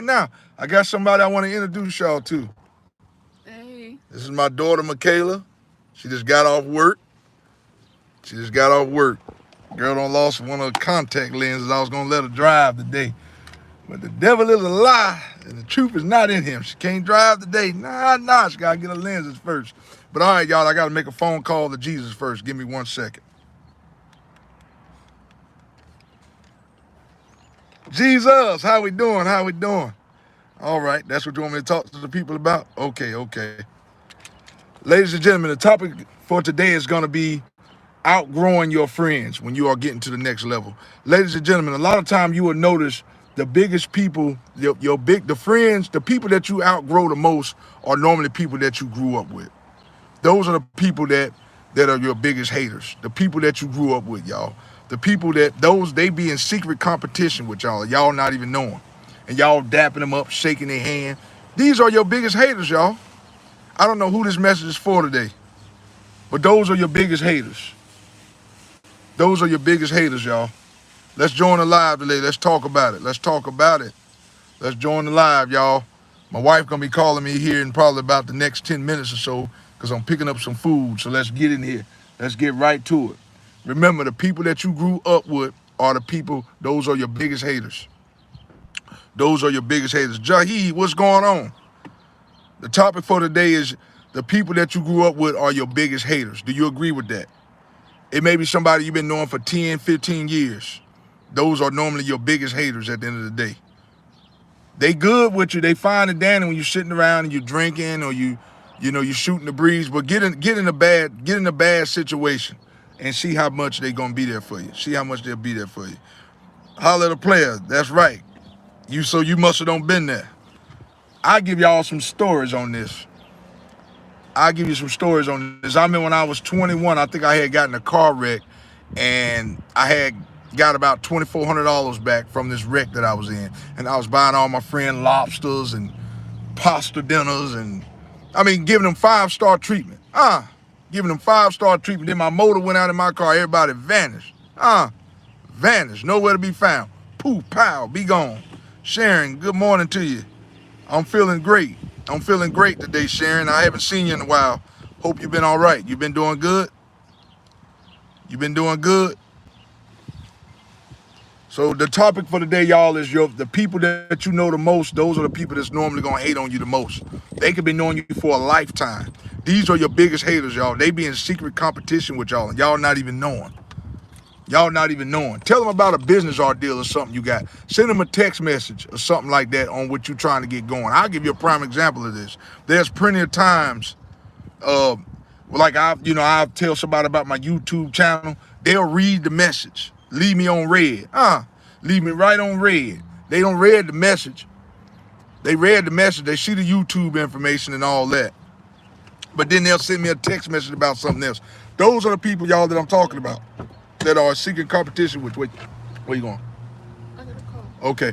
now. I got somebody I want to introduce y'all to. Hey. This is my daughter, Michaela. She just got off work. She just got off work. Girl done lost one of her contact lenses. I was going to let her drive today. But the devil is a lie, and the truth is not in him. She can't drive today. Nah. She got to get her lenses first. But all right, y'all, I got to make a phone call to Jesus first. Give me 1 second. Jesus, how we doing? How we doing? All right, that's what you want me to talk to the people about? Okay. Ladies and gentlemen, the topic for today is going to be outgrowing your friends when you are getting to the next level. Ladies and gentlemen, a lot of time you will notice the biggest people, the friends, the people that you outgrow the most are normally people that you grew up with. Those are the people that are your biggest haters. The people that you grew up with, y'all. The people they be in secret competition with y'all. Y'all not even knowing. And y'all dapping them up, shaking their hand. These are your biggest haters, y'all. I don't know who this message is for today, but those are your biggest haters. Those are your biggest haters, y'all. Let's join the live today. Let's talk about it. Let's join the live, y'all. My wife gonna be calling me here in probably about the next 10 minutes or so because I'm picking up some food. So let's get in here. Let's get right to it. Remember, the people that you grew up with are the people, those are your biggest haters. Those are your biggest haters. Jahid, what's going on? The topic for today is the people that you grew up with are your biggest haters. Do you agree with that? It may be somebody you've been knowing for 10, 15 years. Those are normally your biggest haters at the end of the day. They good with you. They fine and dandy when you're sitting around and you're drinking or you're shooting the breeze. But get in a bad situation and see how much they gonna be there for you. See how much they'll be there for you. Holler at a player. That's right. You must have don't been there. I'll give y'all some stories on this. I'll give you some stories on this. I remember when I was 21, I think I had gotten a car wreck, and I had got about $2,400 back from this wreck that I was in. And I was buying all my friend lobsters and pasta dinners and, giving them 5-star treatment. Giving them 5-star treatment. Then my motor went out in my car. Everybody vanished. Vanished. Nowhere to be found. Poof, pow, be gone. Sharon, good morning to you. I'm feeling great. I'm feeling great today, Sharon. I haven't seen you in a while. Hope you've been all right. You've been doing good? You've been doing good? So the topic for today, y'all, is the people that you know the most. Those are the people that's normally going to hate on you the most. They could be knowing you for a lifetime. These are your biggest haters, y'all. They be in secret competition with y'all, and y'all not even knowing. Y'all not even knowing. Tell them about a business ordeal or something you got. Send them a text message or something like that on what you're trying to get going. I'll give you a prime example of this. There's plenty of times, like I'll tell somebody about my YouTube channel. They'll read the message. Leave me on red. Leave me right on red. They don't read the message. They read the message. They see the YouTube information and all that. But then they'll send me a text message about something else. Those are the people, y'all, that I'm talking about. That are seeking competition with. Where you going? I got a call. Okay.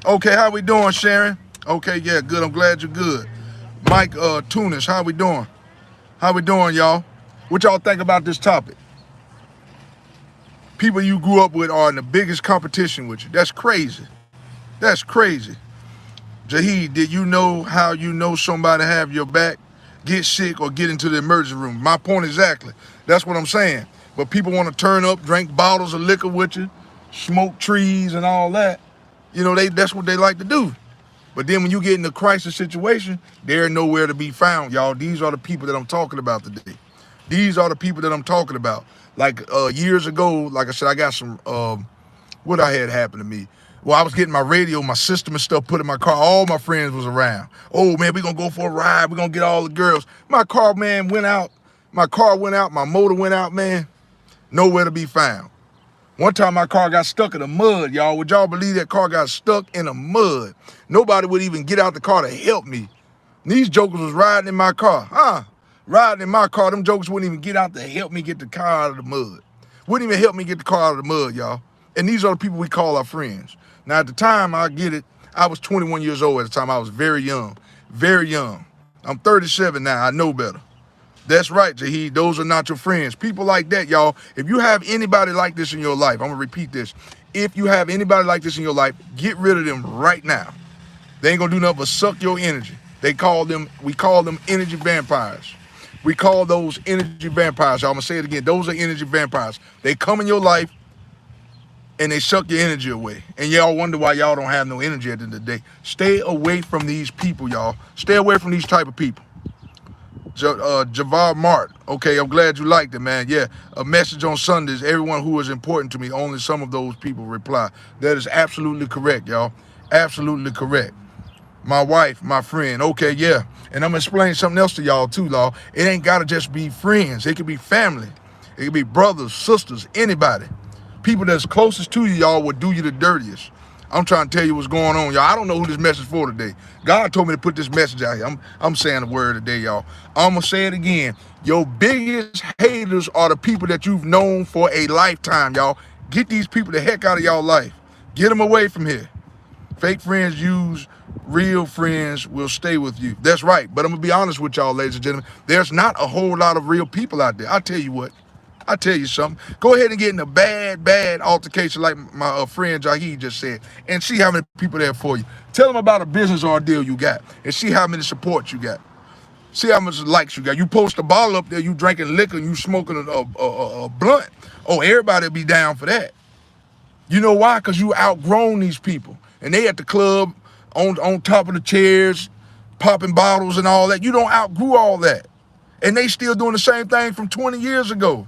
Okay, how we doing, Sharon? Okay, yeah, good. I'm glad you're good. Mike Tunis, how we doing? How we doing, y'all? What y'all think about this topic? People you grew up with are in the biggest competition with you. That's crazy. That's crazy. Jahid, did you know how you know somebody have your back, get sick, or get into the emergency room? My point exactly. That's what I'm saying. But people want to turn up, drink bottles of liquor with you, smoke trees and all that. That's what they like to do. But then when you get in a crisis situation, they're nowhere to be found, y'all. These are the people that I'm talking about today. These are the people that I'm talking about. Like years ago, like I said, I got some, what I had happen to me. Well, I was getting my radio, my system and stuff put in my car. All my friends was around. Oh, man, we're going to go for a ride. We're going to get all the girls. My car, man, went out. My car went out. My motor went out, man. Nowhere to be found. One time my car got stuck in the mud, y'all. Would y'all believe that car got stuck in the mud? Nobody would even get out the car to help me. These jokers was riding in my car. Riding in my car. Them jokers wouldn't even get out to help me get the car out of the mud. Wouldn't even help me get the car out of the mud, y'all. And these are the people we call our friends. Now, at the time, I get it. I was 21 years old at the time. I was very young. Very young. I'm 37 now. I know better. That's right, Jahid. Those are not your friends. People like that, y'all. If you have anybody like this in your life, I'm going to repeat this. If you have anybody like this in your life, get rid of them right now. They ain't gonna do nothing but suck your energy. We call them energy vampires. We call those energy vampires. I'm gonna say it again. Those are energy vampires. They come in your life and they suck your energy away. And y'all wonder why y'all don't have no energy at the end of the day. Stay away from these people, y'all. Stay away from these type of people. Javar Mart. Okay, I'm glad you liked it, man. Yeah, a message on Sundays. Everyone who is important to me, only some of those people reply. That is absolutely correct, y'all. Absolutely correct. My wife, my friend. Okay, yeah. And I'm gonna explain something else to y'all too, law. It ain't gotta just be friends. It could be family. It could be brothers, sisters, anybody. People that's closest to you, y'all, would do you the dirtiest. I'm trying to tell you what's going on, y'all. I don't know who this message for today. God told me to put this message out here. I'm saying the word today, y'all. I'm gonna say it again. Your biggest haters are the people that you've known for a lifetime, y'all. Get these people the heck out of y'all life. Get them away from here. Fake friends use, real friends will stay with you. That's right. But I'm going to be honest with y'all, ladies and gentlemen. There's not a whole lot of real people out there. I'll tell you what. I'll tell you something. Go ahead and get in a bad altercation like my friend Jahid just said and see how many people there for you. Tell them about a business ordeal you got and see how many supports you got. See how much likes you got. You post a bottle up there, you drinking liquor, you smoking a blunt. Oh, everybody will be down for that. You know why? Because you outgrown these people. And they at the club on top of the chairs, popping bottles and all that. You don't outgrew all that. And they still doing the same thing from 20 years ago.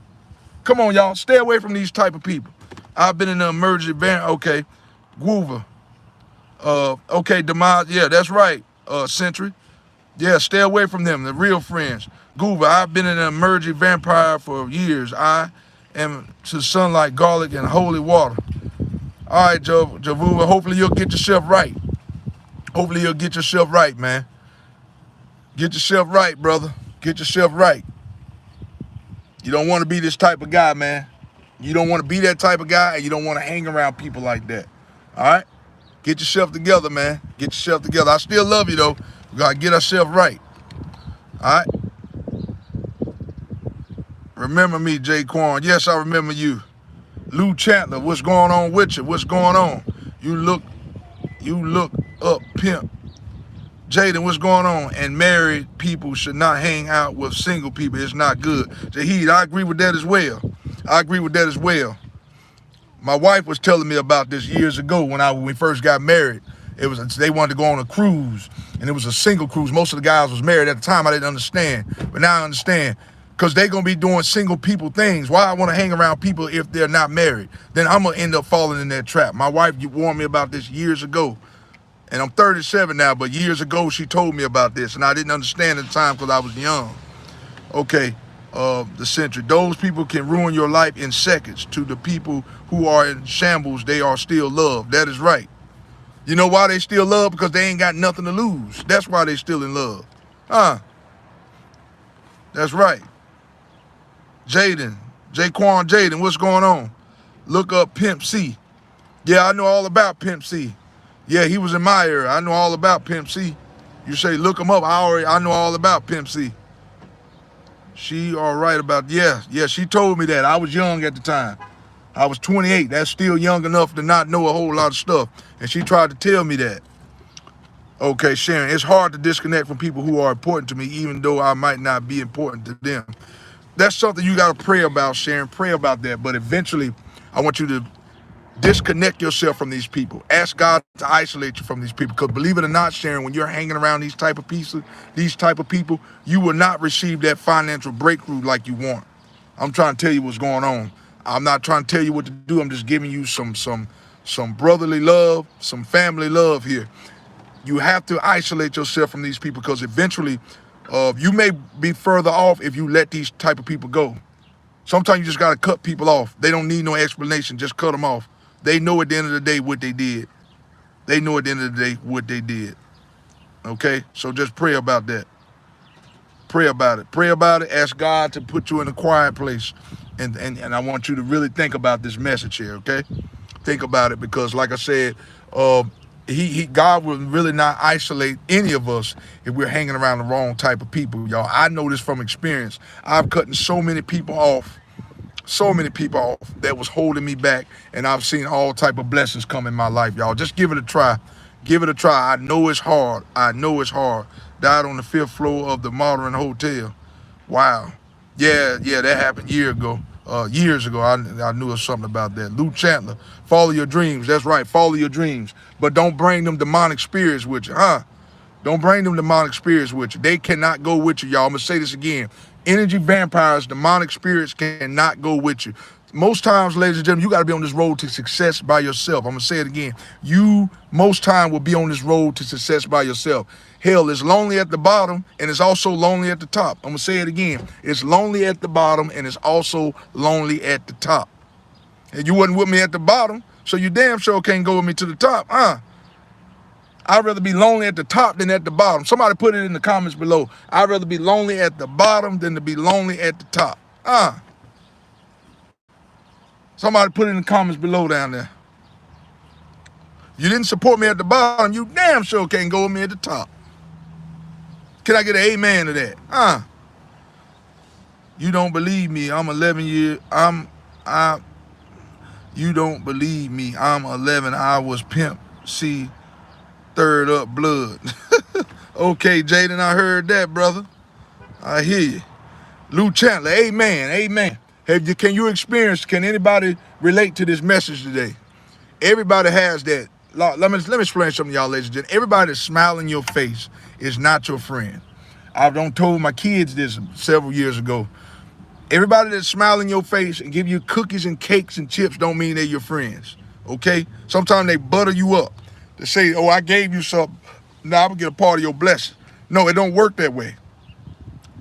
Come on, y'all. Stay away from these type of people. I've been in the emergency van. Okay. Groover. Okay, Demise. Yeah, that's right. Century. Yeah, stay away from them. The real friends. Goober, I've been in an emergency vampire for years. I am to sunlight, garlic, and holy water. All right, Javuva, hopefully you'll get yourself right. Hopefully you'll get yourself right, man. Get yourself right, brother. Get yourself right. You don't want to be this type of guy, man. You don't want to be that type of guy, and you don't want to hang around people like that. All right? Get yourself together, man. Get yourself together. I still love you, though. We got to get ourselves right. All right? Remember me, Jay Quan. Yes, I remember you. Lou Chandler, what's going on with you? What's going on? You look up, pimp. Jaden, what's going on? And married people should not hang out with single people. It's not good. Jahid, I agree with that as well. I agree with that as well. My wife was telling me about this years ago when we first got married. They wanted to go on a cruise, and it was a single cruise. Most of the guys was married at the time. I didn't understand, but now I understand. Because they're going to be doing single people things. Why I want to hang around people if they're not married? Then I'm going to end up falling in that trap. My wife warned me about this years ago. And I'm 37 now, but years ago she told me about this. And I didn't understand at the time because I was young. Okay, the century. Those people can ruin your life in seconds. To the people who are in shambles, they are still loved. That is right. You know why they still love? Because they ain't got nothing to lose. That's why they still in love. That's right. Jaden, Jaquan Jaden, what's going on? Look up Pimp C. Yeah, I know all about Pimp C. Yeah, he was in my era. I know all about Pimp C. You say look him up. I know all about Pimp C. She all right about, yeah, she told me that. I was young at the time. I was 28. That's still young enough to not know a whole lot of stuff. And she tried to tell me that. Okay, Sharon, it's hard to disconnect from people who are important to me, even though I might not be important to them. That's something you got to pray about, Sharon. Pray about that. But eventually, I want you to disconnect yourself from these people. Ask God to isolate you from these people. Because believe it or not, Sharon, when you're hanging around these type of people, you will not receive that financial breakthrough like you want. I'm trying to tell you what's going on. I'm not trying to tell you what to do. I'm just giving you some brotherly love, some family love here. You have to isolate yourself from these people because eventually you may be further off if you let these type of people go. Sometimes you just got to cut people off. They don't need no explanation. Just cut them off. They know at the end of the day what they did. They know at the end of the day what they did. Okay? So just pray about that. Pray about it. Pray about it. Ask God to put you in a quiet place. And I want you to really think about this message here, okay? Think about it because, like I said, God will really not isolate any of us if we're hanging around the wrong type of people, y'all. I know this from experience. I've cut so many people off that was holding me back, and I've seen all type of blessings come in my life, y'all. Just give it a try. Give it a try. I know it's hard. I know it's hard. Died on the fifth floor of the Modern Hotel. Wow. Yeah, that happened years ago. I knew something about that. Lou Chandler, follow your dreams. That's right, follow your dreams. But don't bring them demonic spirits with you, huh? Don't bring them demonic spirits with you. They cannot go with you, y'all. I'm going to say this again. Energy vampires, demonic spirits cannot go with you. Most times, ladies and gentlemen, you got to be on this road to success by yourself. I'm going to say it again. You, most time, will be on this road to success by yourself. Hell, it's lonely at the bottom, and it's also lonely at the top. I'm going to say it again. It's lonely at the bottom, and it's also lonely at the top. And you wasn't with me at the bottom, so you damn sure can't go with me to the top, huh? I'd rather be lonely at the top than at the bottom. Somebody put it in the comments below. I'd rather be lonely at the bottom than to be lonely at the top. Somebody put it in the comments below down there. You didn't support me at the bottom, you damn sure can't go with me at the top. Can I get an amen to that? You don't believe me. I'm 11 years. You don't believe me. I'm 11. I was pimp. See, third up blood. Okay, Jaden, I heard that, brother. I hear you. Lou Chandler, amen, amen. Can anybody relate to this message today? Everybody has that. Let me explain something to y'all, ladies and gentlemen. Everybody that's smiling in your face is not your friend. I've told my kids this several years ago. Everybody that's smiling in your face and give you cookies and cakes and chips don't mean they're your friends, okay? Sometimes they butter you up. They say, oh, I gave you something. Now I'm going to get a part of your blessing. No, it don't work that way.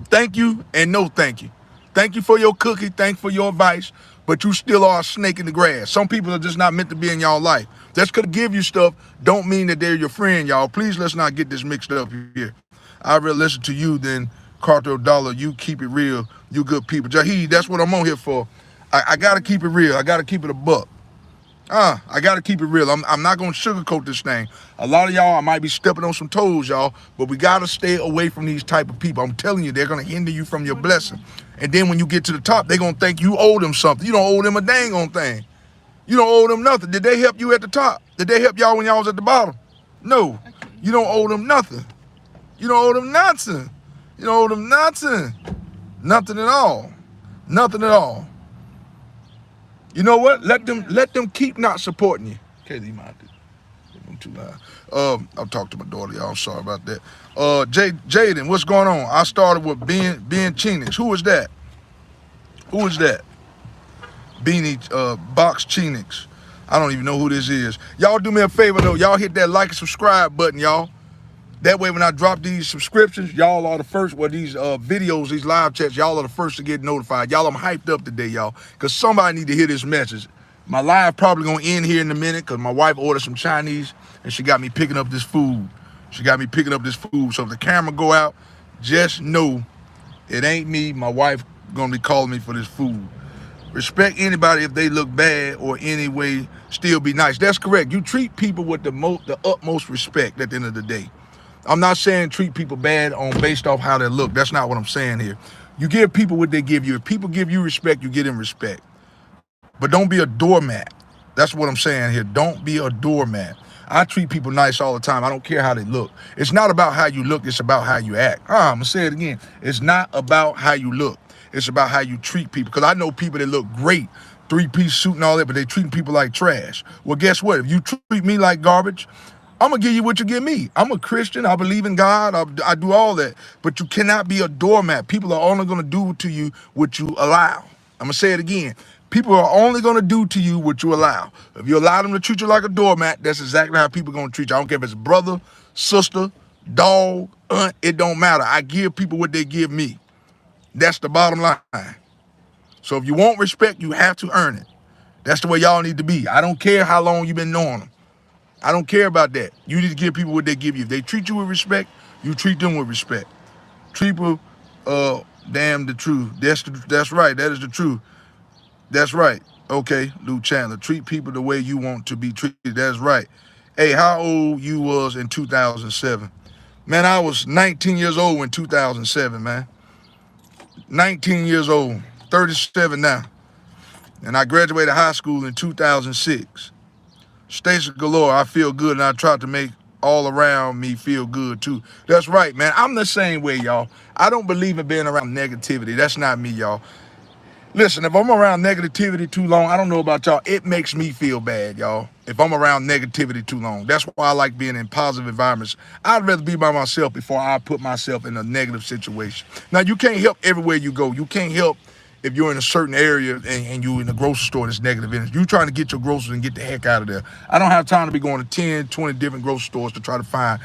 Thank you and no thank you. Thank you for your cookie. Thank you for your advice. But you still are a snake in the grass. Some people are just not meant to be in y'all life. Just because give you stuff don't mean that they're your friend, y'all. Please let's not get this mixed up here. I'd rather listen to you than Carter Dollar. You keep it real. You good people. Jahid, that's what I'm on here for. I got to keep it real. I got to keep it a buck. I got to keep it real. I'm not going to sugarcoat this thing. A lot of y'all, I might be stepping on some toes, y'all, but we got to stay away from these type of people. I'm telling you, they're going to hinder you from your blessing. And then when you get to the top, they're going to think you owe them something. You don't owe them a dang on thing. You don't owe them nothing. Did they help you at the top? Did they help y'all when y'all was at the bottom? No. You don't owe them nothing. You don't owe them nothing. You don't owe them nothing. Nothing at all. Nothing at all. You know what? Let them keep not supporting you. Okay, you might do. I'm too loud. I'll talk to my daughter, y'all. I'm sorry about that. Jaden, what's going on? I started with Ben Chenix. Who is that? Who is that? Beanie Box Chenix. I don't even know who this is. Y'all do me a favor though. Y'all hit that like and subscribe button, y'all. That way when I drop these subscriptions, y'all are the first, these videos, these live chats, y'all are the first to get notified. Y'all, I'm hyped up today, y'all, because somebody need to hear this message. My live probably going to end here in a minute because my wife ordered some Chinese and she got me picking up this food. So if the camera go out, just know it ain't me. My wife going to be calling me for this food. Respect anybody if they look bad or any way, still be nice. That's correct. You treat people with the utmost respect at the end of the day. I'm not saying treat people bad based off how they look. That's not what I'm saying here. You give people what they give you. If people give you respect, you give them respect. But don't be a doormat. That's what I'm saying here. Don't be a doormat. I treat people nice all the time. I don't care how they look. It's not about how you look. It's about how you act. I'm going to say it again. It's not about how you look. It's about how you treat people. Because I know people that look great, three-piece suit and all that, but they treat people like trash. Well, guess what? If you treat me like garbage, I'm going to give you what you give me. I'm a Christian. I believe in God. I do all that. But you cannot be a doormat. People are only going to do to you what you allow. I'm going to say it again. People are only going to do to you what you allow. If you allow them to treat you like a doormat, that's exactly how people are going to treat you. I don't care if it's brother, sister, dog, aunt, it don't matter. I give people what they give me. That's the bottom line. So if you want respect, you have to earn it. That's the way y'all need to be. I don't care how long you've been knowing them. I don't care about that. You need to give people what they give you. If they treat you with respect, you treat them with respect. Treat people, damn the truth. That's right. That is the truth. That's right. Okay, Lou Chandler. Treat people the way you want to be treated. That's right. Hey, how old you was in 2007? Man, I was 19 years old in 2007, man. 19 years old, 37 now. And I graduated high school in 2006. Stacy galore, I feel good and I tried to make all around me feel good too. That's right, man. I'm the same way, y'all. I don't believe in being around negativity. That's not me, y'all. Listen, if I'm around negativity too long, I don't know about y'all, it makes me feel bad, y'all. If I'm around negativity too long, that's why I like being in positive environments. I'd rather be by myself before I put myself in a negative situation. Now, you can't help everywhere you go. You can't help if you're in a certain area and you in the grocery store that's negative energy. You trying to get your groceries and get the heck out of there. I don't have time to be going to 10, 20 different grocery stores to try to find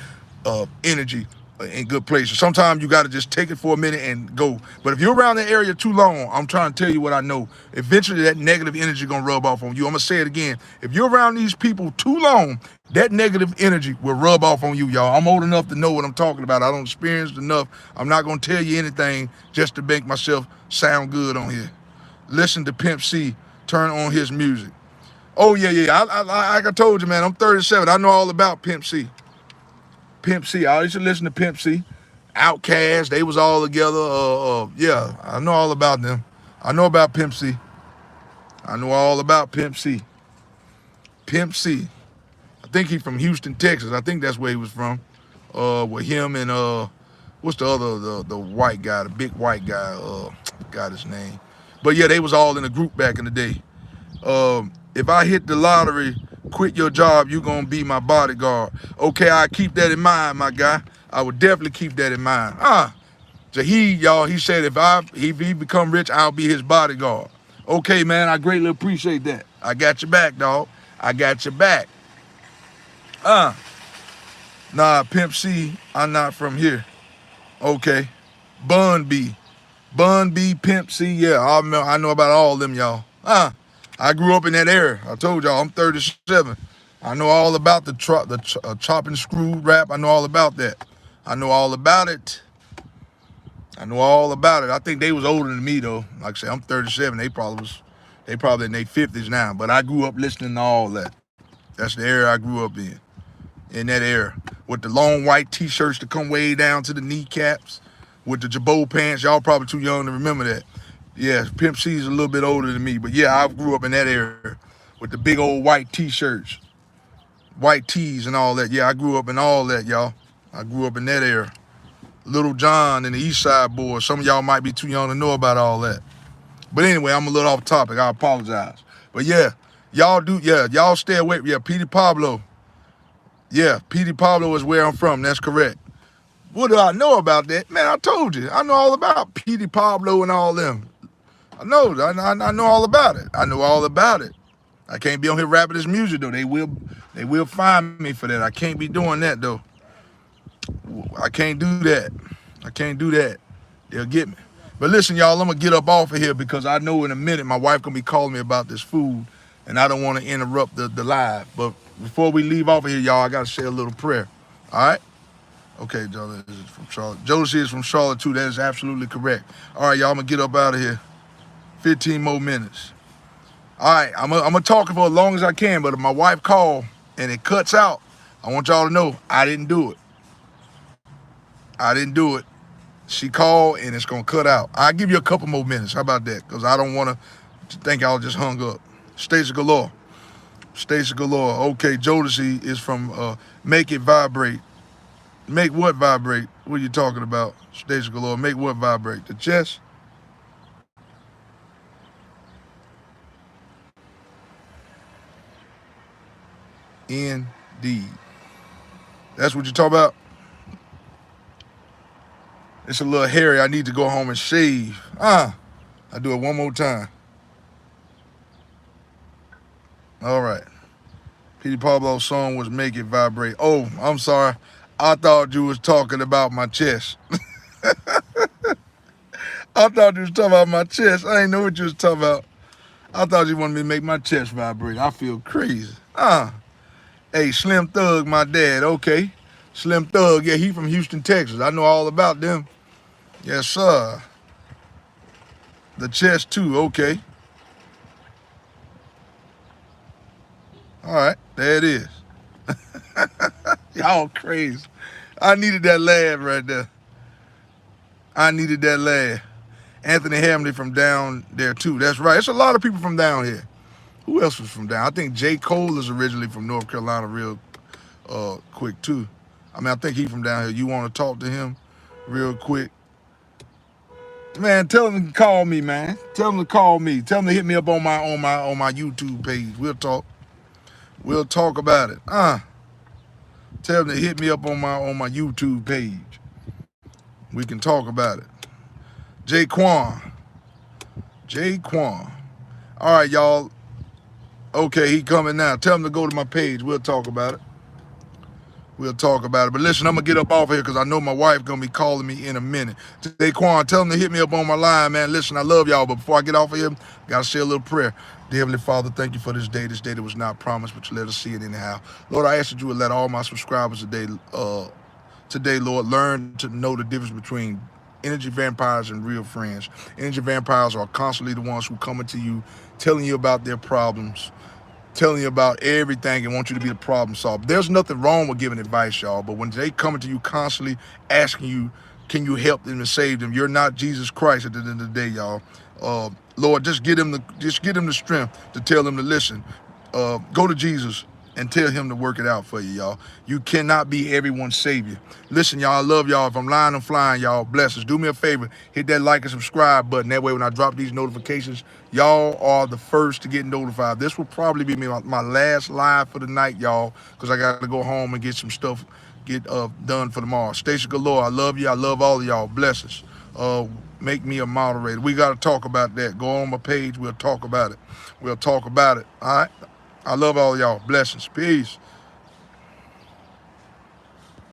energy in good places. Sometimes you got to just take it for a minute and go. But if you're around the area too long, I'm trying to tell you what I know. Eventually, that negative energy gonna rub off on you. I'm gonna say it again. If you're around these people too long, that negative energy will rub off on you, y'all. I'm old enough to know what I'm talking about. I don't experience enough. I'm not gonna tell you anything just to make myself sound good on here. Listen to Pimp C. Turn on his music. Oh yeah, yeah. Like I told you, man. I'm 37. I know all about Pimp C. Pimp C. I used to listen to Pimp C. Outcast, they was all together. Yeah, I know all about them. I know about Pimp C. I know all about Pimp C. Pimp C. I think he's from Houston, Texas. I think that's where he was from. With him and what's the other the white guy, the big white guy? Got his name. But yeah, they was all in a group back in the day. If I hit the lottery, quit your job, you gonna be my bodyguard. Okay, I keep that in mind, my guy. I would definitely keep that in mind. So y'all, he said if he become rich, I'll be his bodyguard. Okay, man, I greatly appreciate that. I got your back, dog. I got your back. Nah, Pimp C, I'm not from here. Okay. Bun B. Bun B, Pimp C, yeah, I know about all of them, y'all. I grew up in that era. I told y'all, I'm 37. I know all about the chop and screw rap. I know all about that. I know all about it. I know all about it. I think they was older than me though. Like I said, I'm 37. They probably in their 50s now. But I grew up listening to all that. That's the era I grew up in. In that era. With the long white t-shirts that come way down to the kneecaps. With the jabot pants. Y'all probably too young to remember that. Yeah, Pimp C's a little bit older than me. But yeah, I grew up in that era. With the big old white t-shirts. White tees and all that. Yeah, I grew up in all that, y'all. I grew up in that era. Little John and the East Side Boys. Some of y'all might be too young to know about all that. But anyway, I'm a little off topic. I apologize. But yeah, y'all stay away. Yeah, Petey Pablo. Yeah, Petey Pablo is where I'm from. That's correct. What do I know about that? Man, I told you. I know all about Petey Pablo and all them. I know all about it. I know all about it. I can't be on here rapping this music though. They will find me for that. I can't be doing that though. I can't do that. I can't do that. They'll get me. But listen, y'all, I'm gonna get up off of here because I know in a minute my wife gonna be calling me about this food, and I don't want to interrupt the live. But before we leave off of here, y'all, I gotta say a little prayer. All right? Okay, Joe, this is from Charlotte. Josie is from Charlotte too. That is absolutely correct. All right, y'all, I'm gonna get up out of here. 15 more minutes. All right, I'm gonna talk for as long as I can. But if my wife called and it cuts out, I want y'all to know I didn't do it. I didn't do it. She called and it's gonna cut out. I'll give you a couple more minutes. How about that? Because I don't want to think y'all just hung up. Stacy Galore. Stacy Galore. Okay, Jodeci is from Make It Vibrate. Make what vibrate? What are you talking about? Stacy Galore. Make what vibrate? The chest? Indeed. That's what you talk about? It's a little hairy. I need to go home and shave. I do it one more time. All right. Petey Pablo's song was Make It Vibrate. Oh, I'm sorry. I thought you was talking about my chest. I thought you was talking about my chest. I didn't know what you was talking about. I thought you wanted me to make my chest vibrate. I feel crazy. Hey, Slim Thug, my dad. Okay. Slim Thug, yeah, he from Houston, Texas. I know all about them. Yes, sir. The chest too, okay. All right, there it is. Y'all crazy. I needed that laugh right there. I needed that laugh. Anthony Hamley from down there too. That's right. It's a lot of people from down here. Who else was from down? I think J. Cole is originally from North Carolina, quick too. I mean, I think he from down here. You want to talk to him real quick? Man, tell him to call me, man. Tell him to call me. Tell him to hit me up on my YouTube page. We'll talk. We'll talk about it. Tell him to hit me up on my YouTube page. We can talk about it. Jaquan. Jaquan. All right, y'all. Okay, he coming now. Tell him to go to my page. We'll talk about it. We'll talk about it. But listen, I'm going to get up off here because I know my wife going to be calling me in a minute. Daquan, tell him to hit me up on my line, man. Listen, I love y'all. But before I get off of here, got to say a little prayer. Dear Heavenly Father, thank you for this day that was not promised, but you let us see it anyhow. Lord, I ask that you would let all my subscribers today, Lord, learn to know the difference between energy vampires and real friends. Energy vampires are constantly the ones who come into you, telling you about their problems, telling you about everything and want you to be the problem solver. There's nothing wrong with giving advice, y'all, but when they come to you constantly asking you, can you help them and save them? You're not Jesus Christ at the end of the day, y'all. Lord, just get them the strength to tell them to listen. Go to Jesus and tell him to work it out for you, y'all. You cannot be everyone's savior. Listen, y'all, I love y'all. If I'm lying, I'm flying, y'all. Blessings. Do me a favor. Hit that like and subscribe button. That way when I drop these notifications, y'all are the first to get notified. This will probably be my last live for the night, y'all, because I got to go home and get some stuff done for tomorrow. Stacia Galore, I love you. I love all of y'all. Blessings. Make me a moderator. We got to talk about that. Go on my page. We'll talk about it. We'll talk about it. All right? I love all y'all. Blessings. Peace.